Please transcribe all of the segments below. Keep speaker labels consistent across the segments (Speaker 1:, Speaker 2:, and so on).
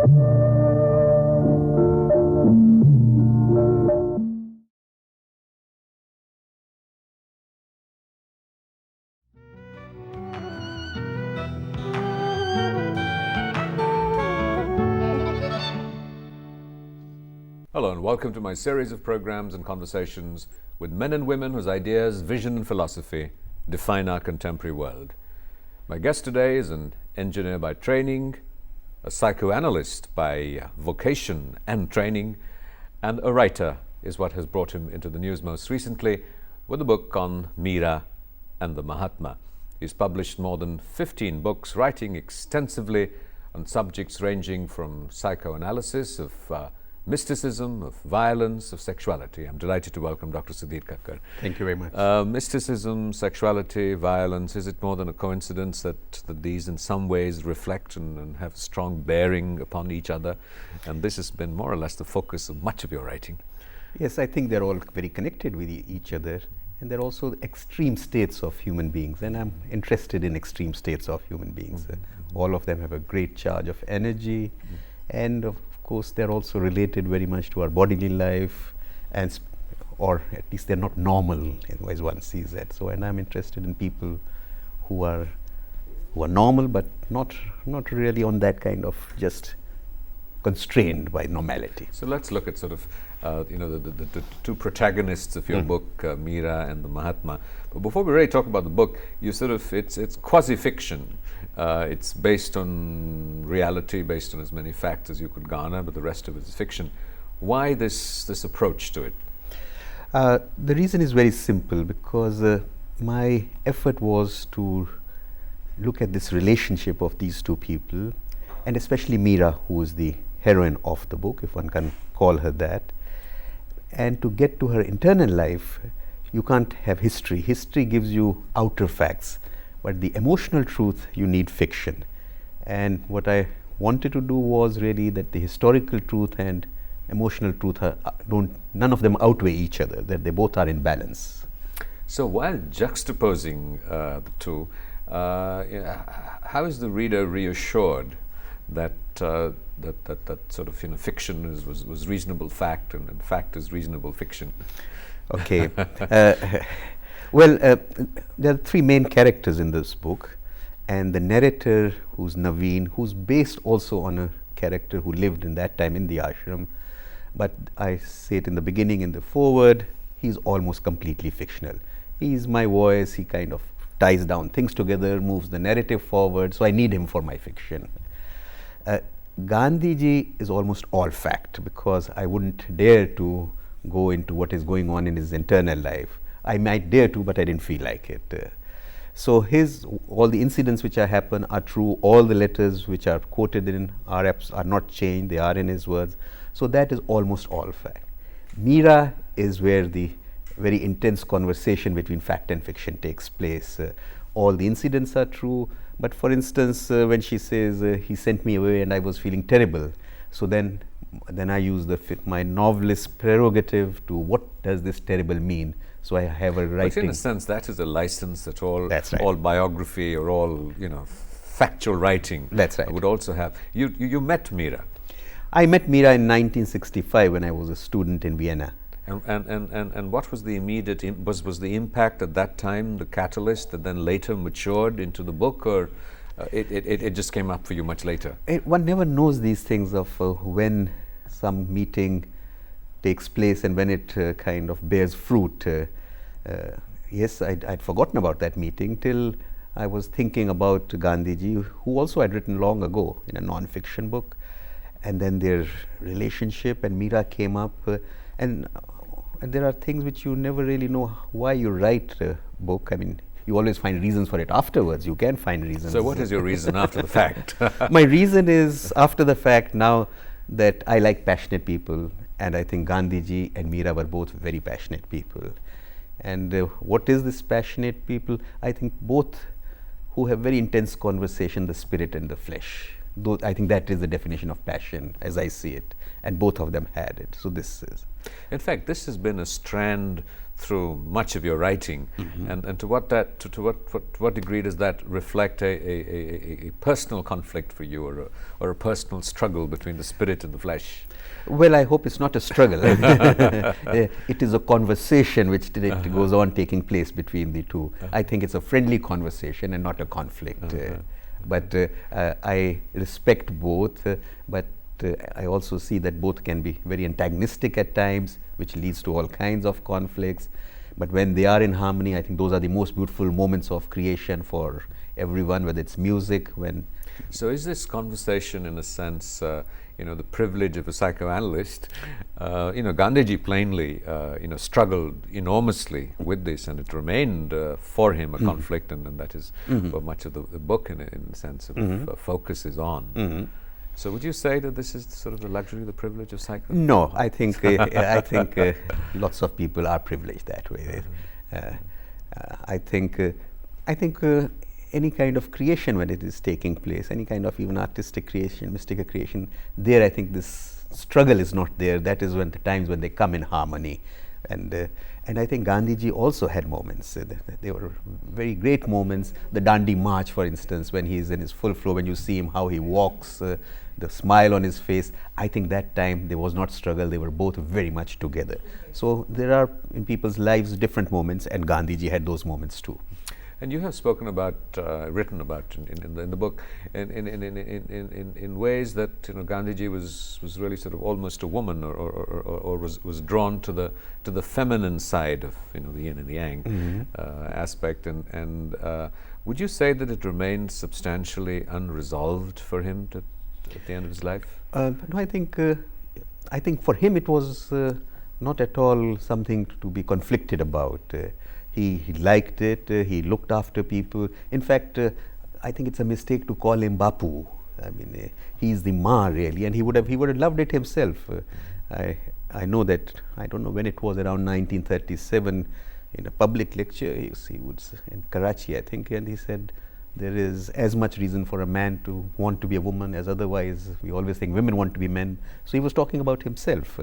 Speaker 1: Hello and welcome to my series of programs and conversations with men and women whose ideas, vision and philosophy define our contemporary world. My guest today is an engineer by training, a psychoanalyst by vocation and training, and a writer is what has brought him into the news most recently with a book on Mira and the Mahatma. He's published more than 15 books, writing extensively on subjects ranging from psychoanalysis, of mysticism, of violence, of sexuality. I'm delighted to welcome Dr. Sudhir Kakar.
Speaker 2: Thank you very much.
Speaker 1: Mysticism, sexuality, violence, is it more than a coincidence that these in some ways reflect and have strong bearing upon each other? And this has been more or less the focus of much of your writing.
Speaker 2: Yes, I think they're all very connected with each other, and they're also extreme states of human beings, and I'm interested in extreme states of human beings. All of them have a great charge of energy, and of course they're also related very much to our bodily life, and or at least they're not normal as one sees that. So, and I'm interested in people who are normal, but not really on that kind of just constrained by normality.
Speaker 1: So let's look at sort of the two protagonists of your book, Mira and the Mahatma. But before we really talk about the book, you sort of it's quasi-fiction. It's based on reality, based on as many facts as you could garner, but the rest of it is fiction. Why this approach to it?
Speaker 2: The reason is very simple, because my effort was to look at this relationship of these two people, and especially Mira, who is the heroine of the book, if one can call her that. And to get to her internal life, you can't have history. History gives you outer facts, but the emotional truth, you need fiction. And what I wanted to do was really that the historical truth and emotional truth none of them outweigh each other, that they both are in balance.
Speaker 1: So while juxtaposing the two, how is the reader reassured that that sort of fiction was reasonable fact, and fact is reasonable fiction?
Speaker 2: Okay. Well, there are three main characters in this book, and the narrator, who's Naveen, who's based also on a character who lived in that time in the ashram, but I say it in the beginning, in the foreword, he's almost completely fictional. He's my voice, he kind of ties down things together, moves the narrative forward, so I need him for my fiction. Gandhiji is almost all fact, because I wouldn't dare to go into what is going on in his internal life. I might dare to, but I didn't feel like it. So all the incidents which happen are true, all the letters which are quoted in are not changed, they are in his words. So that is almost all fact. Mira is where the very intense conversation between fact and fiction takes place. All the incidents are true, but for instance, when she says, he sent me away and I was feeling terrible. So then I use my novelist prerogative to what does this terrible mean. So I have a writing.
Speaker 1: But in a sense, that is a license that all
Speaker 2: right.
Speaker 1: all biography or all factual writing would also have. You met Mira.
Speaker 2: I met Mira in 1965 when I was a student in Vienna.
Speaker 1: And what was the immediate was the impact at that time the catalyst that then later matured into the book, or it just came up for you much later?
Speaker 2: One never knows these things of when some meeting takes place and when it kind of bears fruit. Yes, I'd forgotten about that meeting till I was thinking about Gandhiji, who also I'd written long ago in a non-fiction book, and then their relationship and Mira came up, and there are things which you never really know why you write a book. I mean, you always find reasons for it afterwards. You can find reasons.
Speaker 1: So what is your reason after the fact?
Speaker 2: My reason is after the fact now that I like passionate people, and I think Gandhiji and Mira were both very passionate people. And what is this passionate people? I think both who have very intense conversation, the spirit and the flesh. I think that is the definition of passion as I see it, and both of them had it. So this is.
Speaker 1: In fact, this has been a strand through much of your writing, and to what degree does that reflect a personal conflict for you, or a personal struggle between the spirit and the flesh?
Speaker 2: Well, I hope it's not a struggle. It is a conversation which goes on taking place between the two. I think it's a friendly conversation and not a conflict. But I respect both, but I also see that both can be very antagonistic at times, which leads to all kinds of conflicts. But when they are in harmony, I think those are the most beautiful moments of creation for everyone, whether it's music,
Speaker 1: So is this conversation, in a sense, the privilege of a psychoanalyst? Gandhiji plainly, struggled enormously with this, and it remained for him a conflict, and that is what much of the book, in a sense, focuses on. So would you say that this is sort of the luxury, the privilege of psychoanalysis?
Speaker 2: No, I think lots of people are privileged that way. I think any kind of creation, when it is taking place, any kind of even artistic creation, mystical creation, there I think this struggle is not there. That is when the times when they come in harmony. And I think Gandhiji also had moments. They were very great moments. The Dandi March, for instance, when he is in his full flow, when you see him, how he walks, the smile on his face, I think that time there was not struggle. They were both very much together. So there are in people's lives different moments, and Gandhiji had those moments too.
Speaker 1: And you have spoken about, written about in the book, in ways that Gandhiji was really sort of almost a woman, or was drawn to the feminine side of the yin and the yang aspect. And would you say that it remained substantially unresolved for him at the end of his life?
Speaker 2: No, I think for him it was not at all something to be conflicted about. He liked it, he looked after people. In fact, I think it's a mistake to call him Bapu. I mean, he's the Ma really, and he would have loved it himself. I know that, I don't know when it was, around 1937, in a public lecture, he would in Karachi, I think, and he said, there is as much reason for a man to want to be a woman as otherwise we always think women want to be men. So he was talking about himself.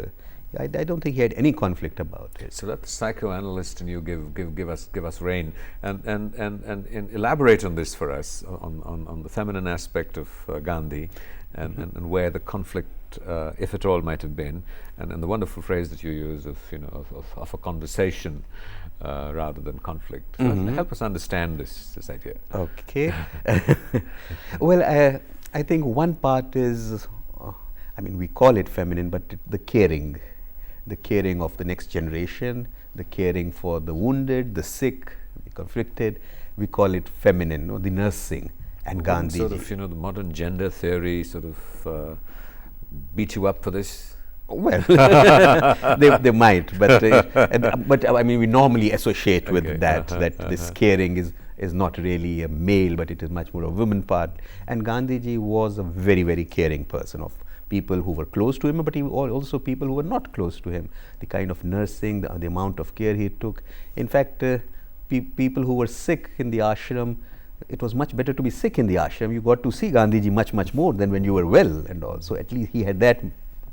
Speaker 2: I don't think he had any conflict about it.
Speaker 1: So let the psychoanalyst in you give us rein and elaborate on this for us, on the feminine aspect of Gandhi, and where the conflict, if at all, might have been, and the wonderful phrase that you use of a conversation rather than conflict. So help us understand this idea.
Speaker 2: Okay. Well, I think one part is, we call it feminine, but the caring of the next generation, the caring for the wounded, the sick, the conflicted, we call it feminine, the nursing. And Gandhiji.
Speaker 1: Sort of, the modern gender theory sort of beat you up for this?
Speaker 2: Well, they might, but we normally associate with that this caring is not really a male, but it is much more a woman part. And Gandhiji was a very, very caring person of people who were close to him, but also people who were not close to him. The kind of nursing, the amount of care he took. In fact, people who were sick in the ashram, it was much better to be sick in the ashram. You got to see Gandhiji much, much more than when you were well, and also at least he had that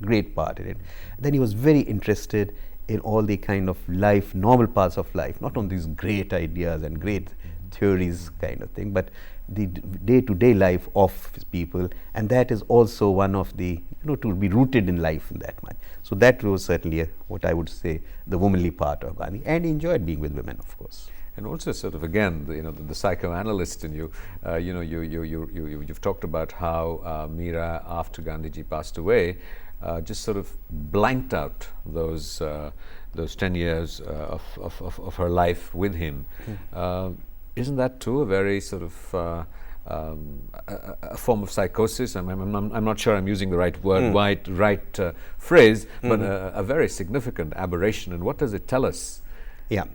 Speaker 2: great part in it. Then he was very interested in all the kind of life, normal parts of life, not on these great ideas and great theories kind of thing, but the day-to-day life of people, and that is also one of the, to be rooted in life in that much. So that was certainly what I would say the womanly part of Gandhi, and he enjoyed being with women, of course.
Speaker 1: And also, sort of again, the psychoanalyst in you, you've talked about how Meera, after Gandhiji passed away, just sort of blanked out those 10 years of her life with him. Isn't that too a very sort of a form of psychosis? I'm not sure I'm using the right word, right phrase, but a very significant aberration. And what does it tell us?
Speaker 2: Yeah.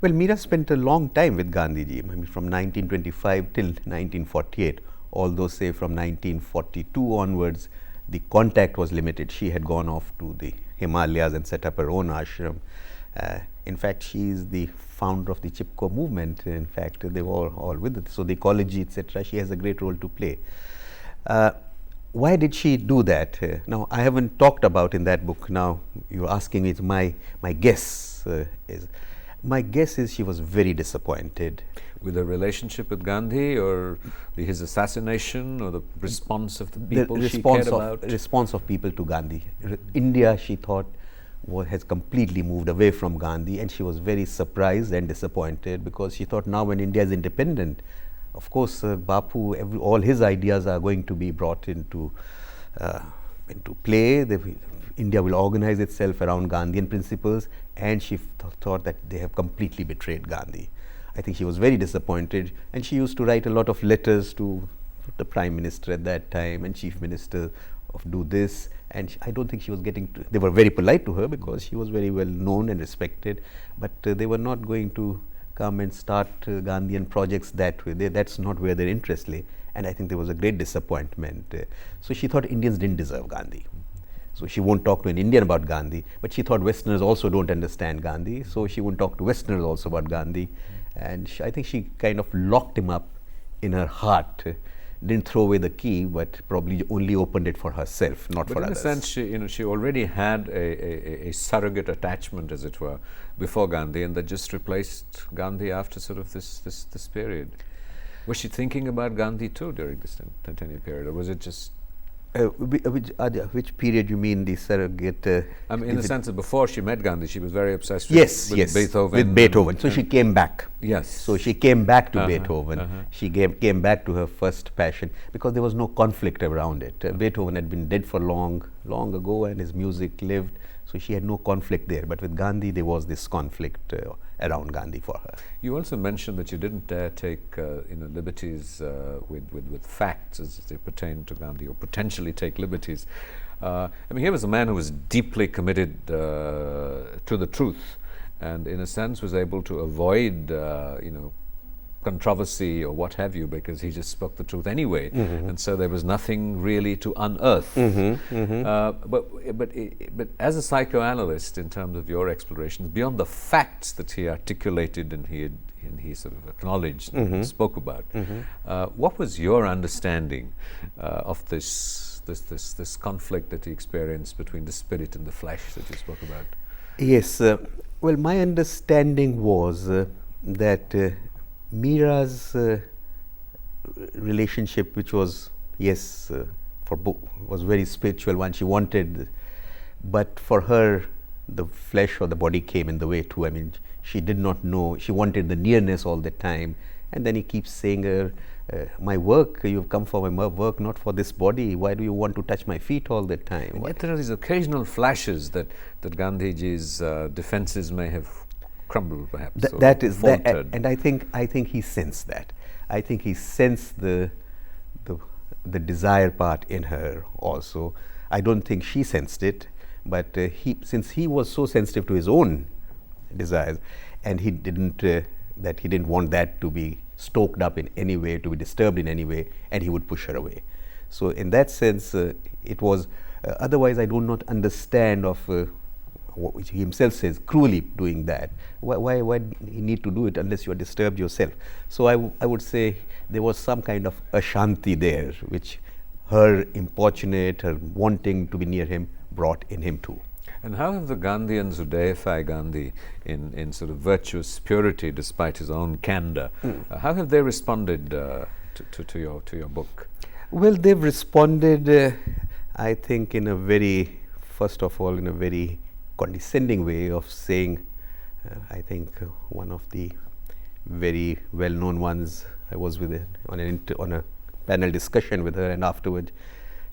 Speaker 2: Well, Meera spent a long time with Gandhiji, from 1925 till 1948, although say from 1942 onwards, the contact was limited. She had gone off to the Himalayas and set up her own ashram. In fact, she is the founder of the Chipko movement. In fact, they were all with it. So the ecology, etc., she has a great role to play. Why did she do that? Now, I haven't talked about in that book. Now, you're asking me, my guess is, My guess is she was very disappointed.
Speaker 1: With her relationship with Gandhi, or his assassination, or the response of the people she cared about?
Speaker 2: The response of people to Gandhi. India, she thought, has completely moved away from Gandhi, and she was very surprised and disappointed, because she thought now when India is independent, of course, Bapu, all his ideas are going to be brought into play. India will organize itself around Gandhian principles, and she thought that they have completely betrayed Gandhi. I think she was very disappointed, and she used to write a lot of letters to the Prime Minister at that time and Chief Minister of do this, and I don't think she was getting to, they were very polite to her because she was very well known and respected, but they were not going to come and start Gandhian projects that way. That's not where their interest lay, and I think there was a great disappointment. So she thought Indians didn't deserve Gandhi. So she won't talk to an Indian about Gandhi, but she thought Westerners also don't understand Gandhi, so she won't talk to Westerners also about Gandhi. And I think she kind of locked him up in her heart, didn't throw away the key, but probably only opened it for herself, not for others.
Speaker 1: But in a sense, she already had a surrogate attachment, as it were, before Gandhi, and that just replaced Gandhi after sort of this period. Was she thinking about Gandhi too during this 10-year period, or was it just...
Speaker 2: which period you mean, the surrogate?
Speaker 1: I mean, in the sense that before she met Gandhi, she was very obsessed with Beethoven.
Speaker 2: With Beethoven. So she came back.
Speaker 1: Yes.
Speaker 2: So she came back to Beethoven. She came back to her first passion, because there was no conflict around it. Beethoven had been dead for long ago, and his music lived. So she had no conflict there. But with Gandhi, there was this conflict around Gandhi for her.
Speaker 1: You also mentioned that you didn't dare take liberties with facts as they pertain to Gandhi, or potentially take liberties. I mean, here was a man who was deeply committed to the truth, and in a sense was able to avoid controversy or what have you, because he just spoke the truth anyway, and so there was nothing really to unearth. But as a psychoanalyst, in terms of your explorations, beyond the facts that he articulated and he sort of acknowledged and spoke about, what was your understanding of this conflict that he experienced between the spirit and the flesh that you spoke about?
Speaker 2: Yes, well, my understanding was that Mira's relationship, which was, was very spiritual one, she wanted, but for her the flesh or the body came in the way too. I mean, she did not know, she wanted the nearness all the time, and then he keeps saying her, my work, you've come for my work, not for this body. Why do you want to touch my feet all the time?
Speaker 1: And yet there are these occasional flashes that Gandhiji's defenses may have crumbled, perhaps.
Speaker 2: That is that, and I think he sensed that. I think he sensed the desire part in her also. I don't think she sensed it, but since he was so sensitive to his own desires, and he didn't want that to be stoked up in any way, to be disturbed in any way, and he would push her away. So in that sense, it was. Otherwise, I do not understand of. What he himself says, cruelly doing that. Why he need to do it unless you are disturbed yourself? So I would say there was some kind of ashanti there, which her importunate, her wanting to be near him, brought in him too.
Speaker 1: And how have the Gandhians who deify Gandhi in sort of virtuous purity despite his own candor, how have they responded to your book?
Speaker 2: Well, they've responded, I think, in a very, first of all, in a very condescending way of saying, I think one of the very well-known ones, I was with on a panel discussion with her, and afterwards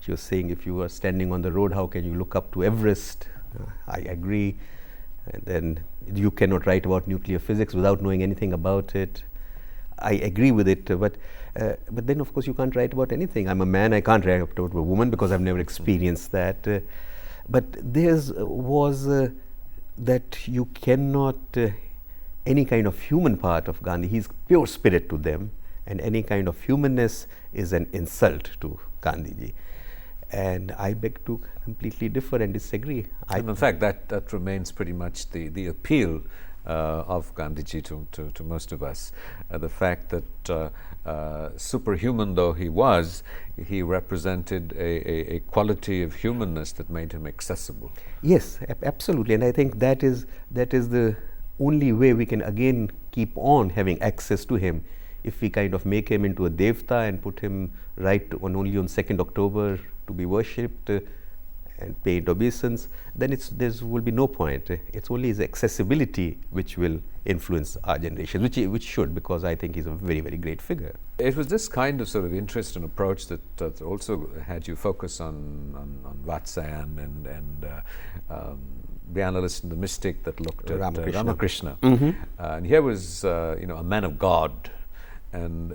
Speaker 2: she was saying, if you are standing on the road, how can you look up to Everest? I agree. And then you cannot write about nuclear physics without knowing anything about it. I agree with it, but then of course you can't write about anything. I'm a man, I can't write about a woman because I've never experienced that. But there was that you cannot, any kind of human part of Gandhi, he's pure spirit to them, and any kind of humanness is an insult to Gandhiji. And I beg to completely differ and disagree.
Speaker 1: And in fact, that remains pretty much the appeal of Gandhiji to most of us. The fact that superhuman though he was, he represented a quality of humanness that made him accessible.
Speaker 2: Yes, absolutely, and I think that is the only way we can again keep on having access to him if we kind of make him into a devta and put him right only on 2nd October to be worshipped and paid obeisance, then there will be no point. It's only his accessibility which will influence our generation, which should, because I think he's a very, very great figure.
Speaker 1: It was this kind of sort of interest and approach that also had you focus on Vatsayan and the analyst and the mystic that looked at Ramakrishna. And here was a man of God. And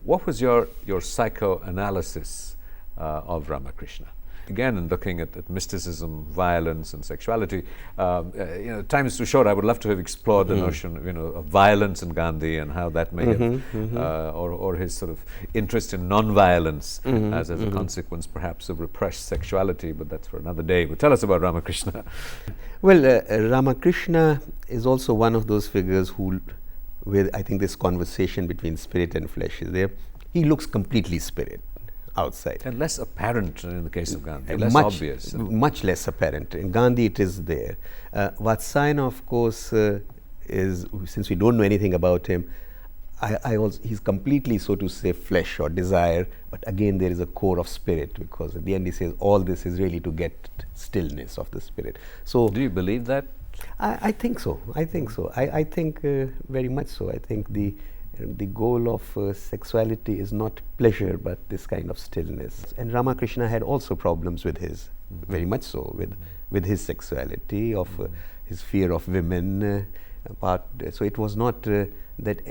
Speaker 1: what was your psychoanalysis of Ramakrishna? Again, in looking at mysticism, violence, and sexuality, time is too short. I would love to have explored the notion, of violence in Gandhi and how that may have, or his sort of interest in non-violence as a consequence, perhaps, of repressed sexuality. But that's for another day. But tell us about Ramakrishna.
Speaker 2: Well, Ramakrishna is also one of those figures where I think this conversation between spirit and flesh is there. He looks completely spirit outside.
Speaker 1: And less apparent in the case of Gandhi, less obvious.
Speaker 2: Much less apparent. In Gandhi it is there. Vatsayana, of course, is, since we don't know anything about him, he's completely, so to say, flesh or desire, but again there is a core of spirit, because at the end he says all this is really to get stillness of the spirit. So
Speaker 1: do you believe that?
Speaker 2: I think so. I think very much so. I think the goal of sexuality is not pleasure, but this kind of stillness. And Ramakrishna had also problems with his, very much so, with his sexuality, of his fear of women. So it was not that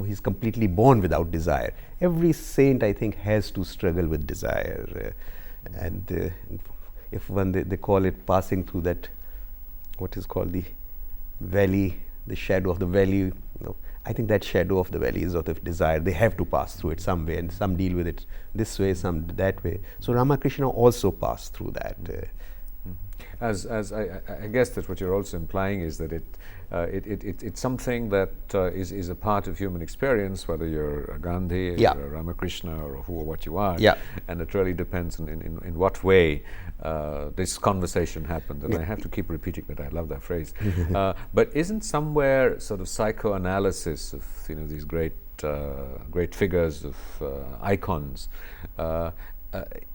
Speaker 2: he's completely born without desire. Every saint, I think, has to struggle with desire. And if they call it passing through that, what is called the valley, the shadow of the valley, I think that shadow of the valley is of the desire. They have to pass through it some way, and some deal with it this way, some that way. So Ramakrishna also passed through that.
Speaker 1: As I guess that what you're also implying is that it's something that is a part of human experience, whether you're a Gandhi or a Ramakrishna or who or what you are. And it really depends in what way this conversation happened. And I have to keep repeating that. I love that phrase. But isn't somewhere sort of psychoanalysis of these great figures, of icons,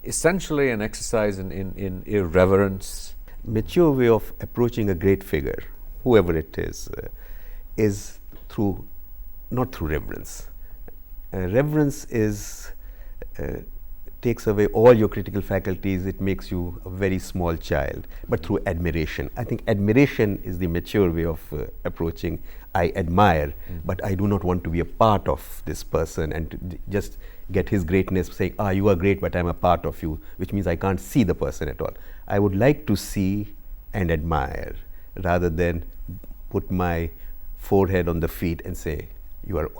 Speaker 1: essentially an exercise in irreverence?
Speaker 2: Mature way of approaching a great figure, whoever it is not through reverence. Reverence takes away all your critical faculties. It makes you a very small child. But through admiration, I think admiration is the mature way of approaching. I admire, but I do not want to be a part of this person and to just get his greatness, saying, you are great, but I'm a part of you, which means I can't see the person at all. I would like to see and admire, rather than put my forehead on the feet and say, you are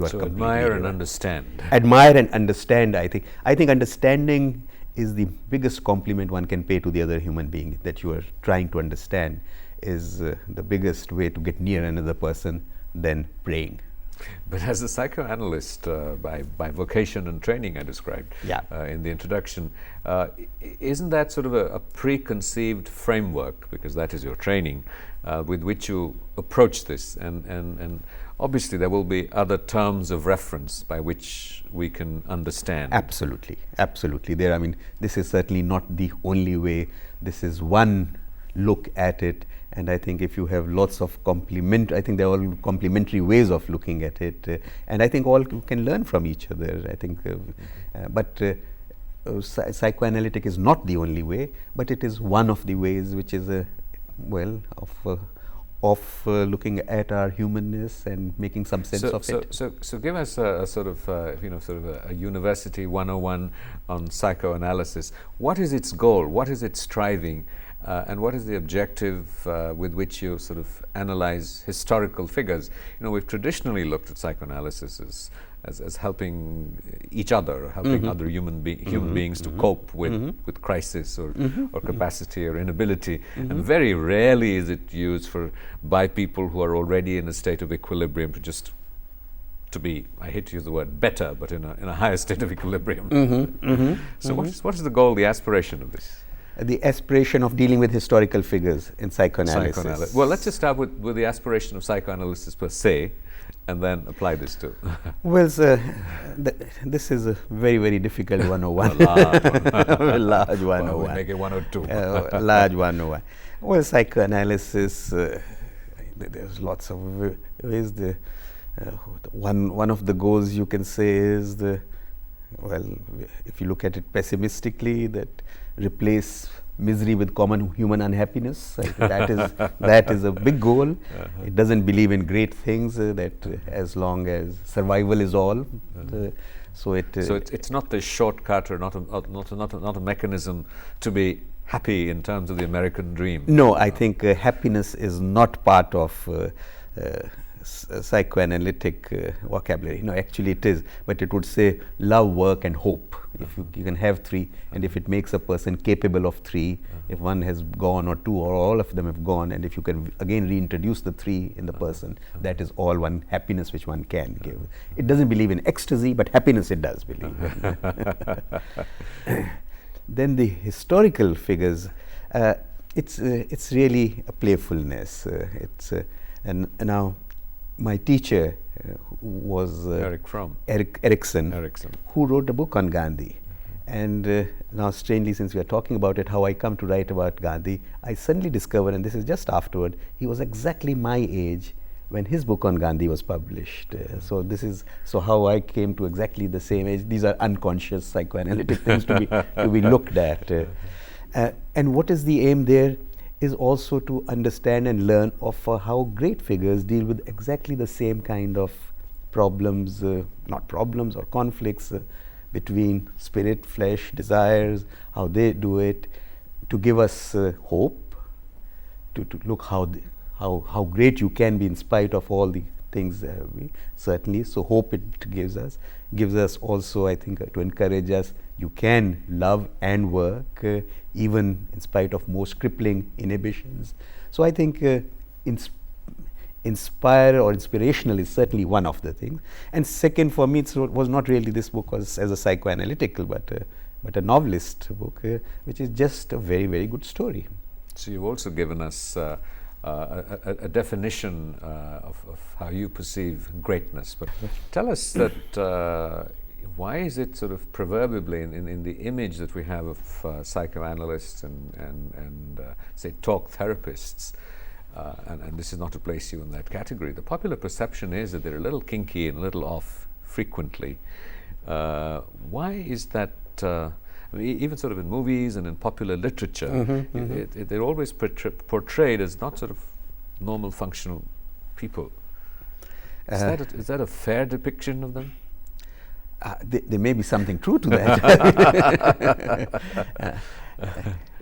Speaker 1: so admire and understand.
Speaker 2: Admire and understand. I think understanding is the biggest compliment one can pay to the other human being. That you are trying to understand is the biggest way to get near another person than praying.
Speaker 1: But as a psychoanalyst, by vocation and training, I described in the introduction, isn't that sort of a preconceived framework, because that is your training, with which you approach this? And obviously there will be other terms of reference by which we can understand.
Speaker 2: Absolutely. This is certainly not the only way. This is one look at it. And I think if you have lots of I think they're all complementary ways of looking at it, and I think all can learn from each other. I think, but psychoanalytic is not the only way, but it is one of the ways, which is of looking at our humanness and making some sense of it.
Speaker 1: So give us a sort of a university 101 on psychoanalysis. What is its goal? What is its striving? And what is the objective with which you sort of analyze historical figures? We've traditionally looked at psychoanalysis as helping each other, helping other human beings to cope with crisis or capacity or inability. And very rarely is it used by people who are already in a state of equilibrium to be, I hate to use the word better, but in a higher state of equilibrium. So what is the goal, the aspiration of this?
Speaker 2: The aspiration of dealing with historical figures in psychoanalysis.
Speaker 1: Well, let's just start with the aspiration of psychoanalysis per se, and then apply this to.
Speaker 2: Well, this is a very, very difficult 101.
Speaker 1: A
Speaker 2: large 101.
Speaker 1: Well, we'll make it 102.
Speaker 2: Large 101. Well, psychoanalysis, there's lots of ways. One of the goals you can say is if you look at it pessimistically, that replace misery with common human unhappiness. That is a big goal. It doesn't believe in great things, that as long as survival is all. So
Speaker 1: it's not the shortcut, or not a mechanism to be happy in terms of the American dream.
Speaker 2: No, I think happiness is not part of psychoanalytic vocabulary. No, actually it is, but it would say love, work and hope. If you can have three, and if it makes a person capable of three, if one has gone or two or all of them have gone, and if you can again reintroduce the three in the person, that is all one happiness which one can give. It doesn't believe in ecstasy, but happiness it does believe in. Then the historical figures, it's really a playfulness. And now my teacher was Erikson, who wrote a book on Gandhi. And now strangely, since we are talking about it, how I come to write about Gandhi, I suddenly discovered, and this is just afterward, he was exactly my age when his book on Gandhi was published. So how I came to exactly the same age. These are unconscious psychoanalytic things to be looked at. And what is the aim there is also to understand and learn of how great figures deal with exactly the same kind of problems, not problems or conflicts between spirit, flesh, desires, how they do it, to give us hope, to look how great you can be in spite of all the things certainly. So hope it gives us also, I think, to encourage us, you can love and work even in spite of most crippling inhibitions. So I think inspire or inspirational is certainly one of the things. And second, for me, it was not really this book was as a psychoanalytical, but a novelist book, which is just a very, very good story.
Speaker 1: So you've also given us a definition of how you perceive greatness. But tell us that why is it sort of proverbially in the image that we have of psychoanalysts and say talk therapists, and this is not to place you in that category, the popular perception is that they're a little kinky and a little off frequently. Why is that? I mean, even sort of in movies and in popular literature, they're always portrayed as not sort of normal functional people. Is that a fair depiction of them?
Speaker 2: There may be something true to that.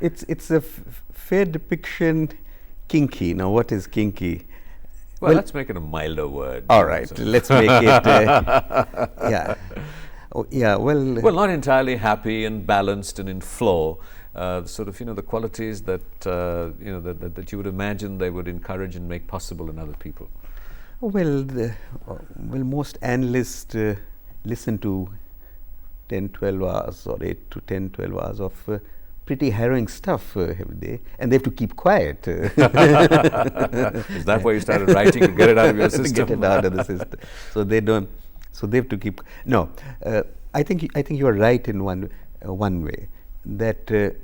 Speaker 2: It's a fair depiction. Kinky. Now, what is kinky?
Speaker 1: Well, let's make it a milder word.
Speaker 2: All right, let's make it. Yeah. Oh, yeah. Well,
Speaker 1: not entirely happy and balanced and in flow. Sort of, the qualities that that you would imagine they would encourage and make possible in other people.
Speaker 2: Well, most analysts listen to 10, 12 hours or 8 to 10, 12 hours of pretty harrowing stuff every day, and they have to keep quiet.
Speaker 1: Is that why you started writing to get it out of your system?
Speaker 2: Get it out of the system. So they don't. So they have to keep. No, I think you are right in one way, that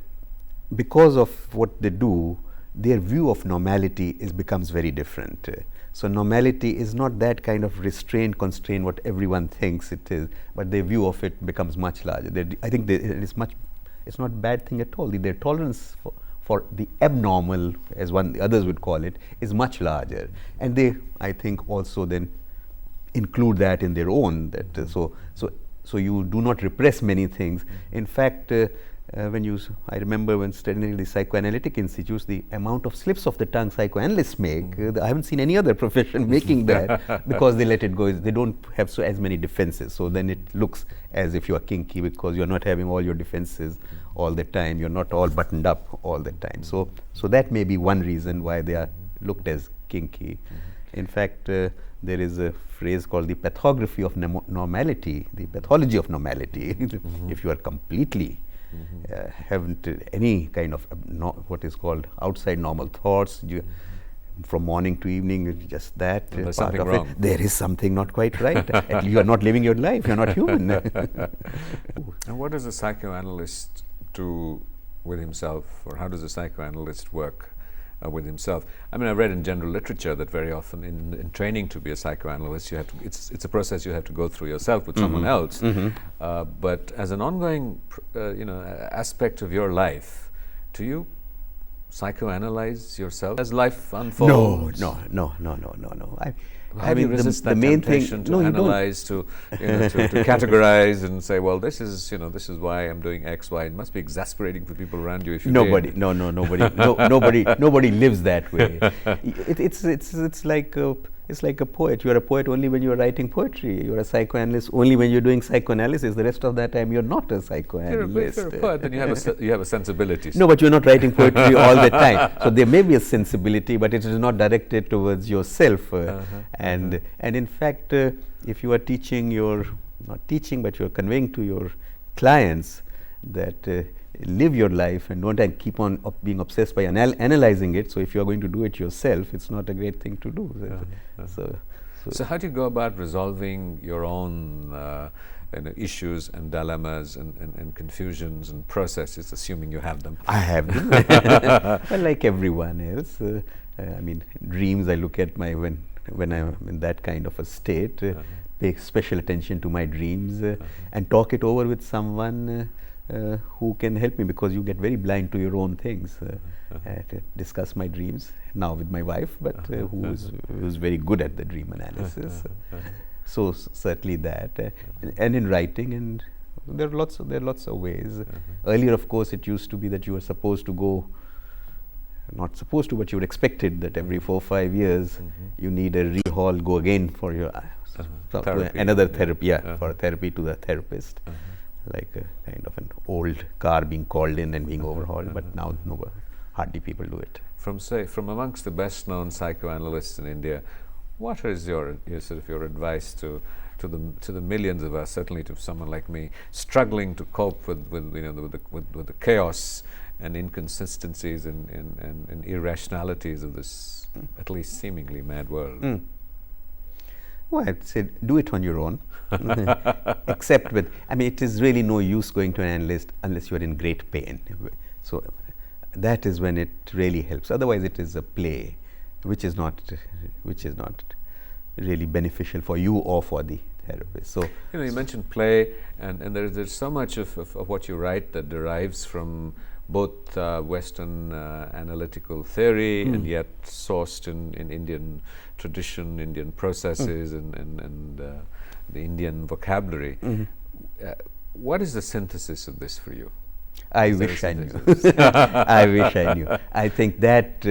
Speaker 2: because of what they do, their view of normality becomes very different. So normality is not that kind of restrained, constrained, what everyone thinks it is, but their view of it becomes much larger. I think it's not a bad thing at all. Their tolerance for the abnormal, as the others would call it, is much larger, and they, I think, also then include that in their own. That so you do not repress many things. In fact, I remember when studying the psychoanalytic institutes, the amount of slips of the tongue psychoanalysts make, I haven't seen any other profession making that, because they let it go. They don't have as many defenses. So then it looks as if you are kinky, because you're not having all your defenses all the time. You're not all buttoned up all the time. So that may be one reason why they are looked as kinky. In fact, there is a phrase called the pathography of normality, the pathology of normality. If you are completely haven't any kind of what is called outside normal thoughts. From morning to evening, it's just that
Speaker 1: there's
Speaker 2: part
Speaker 1: something
Speaker 2: of
Speaker 1: wrong.
Speaker 2: it. There is something not quite right. And you are not living your life. You are not human.
Speaker 1: And what does a psychoanalyst do with himself, or how does a psychoanalyst work with himself? I mean, I've read in general literature that very often in training to be a psychoanalyst, you have to, it's a process you have to go through yourself with someone else. But as an ongoing, aspect of your life, do you psychoanalyze yourself as life unfolds?
Speaker 2: No.
Speaker 1: How do you resist that temptation to analyze, to categorize and say, well, this is why I'm doing X, Y. It must be exasperating for people around you if you
Speaker 2: nobody,
Speaker 1: did.
Speaker 2: nobody lives that way. It's like a poet. You are a poet only when you are writing poetry. You are a psychoanalyst only when you are doing psychoanalysis. The rest of that time you are not a psychoanalyst.
Speaker 1: If you're a poet, then you have a sensibility.
Speaker 2: No, but you are not writing poetry all the time. So there may be a sensibility, but it is not directed towards yourself. And in fact, if you are teaching, not teaching, but you are conveying to your clients that live your life and don't keep on being obsessed by analyzing it. So if you are going to do it yourself, it's not a great thing to do.
Speaker 1: So how do you go about resolving your own issues and dilemmas and confusions and processes, assuming you have them?
Speaker 2: I have them. Well, like everyone else. I mean, dreams, I look at when I'm in that kind of a state, pay special attention to my dreams and talk it over with someone who can help me, because you get very blind to your own things. To discuss my dreams now with my wife, but who's very good at the dream analysis. So certainly that, and in writing, and there are lots of ways. Earlier, of course, it used to be that you were supposed to go. Not supposed to, but you were expected that every 4 or 5 years you need a rehaul, go again for your
Speaker 1: therapy.
Speaker 2: Another therapy, for therapy to the therapist. Like a kind of an old car being called in and being overhauled, but now hardly people do it.
Speaker 1: From amongst the best-known psychoanalysts in India, what is your advice to the millions of us, certainly to someone like me, struggling to cope with the chaos and inconsistencies and irrationalities of this at least seemingly mad world?
Speaker 2: Well, I'd say do it on your own. Except it is really no use going to an analyst unless you are in great pain. So that is when it really helps. Otherwise, it is a play, which is not really beneficial for you or for the therapist. So
Speaker 1: you mentioned play, and there's so much of what you write that derives from both Western analytical theory and yet sourced in Indian tradition, Indian processes, and the Indian vocabulary. What is the synthesis of this for you?
Speaker 2: I wish I knew. I wish I knew. I think that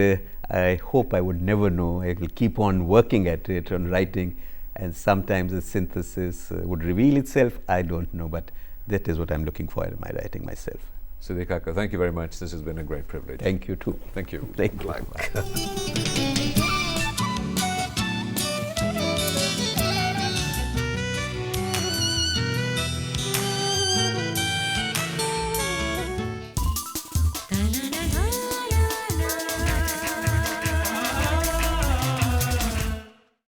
Speaker 2: I hope I would never know. I will keep on working at it, on writing, and sometimes the synthesis would reveal itself. I don't know, but that is what I'm looking for in my writing myself.
Speaker 1: Sudhir Kakar, thank you very much. This has been a great privilege.
Speaker 2: Thank you too.
Speaker 1: Thank you.
Speaker 2: Thank you.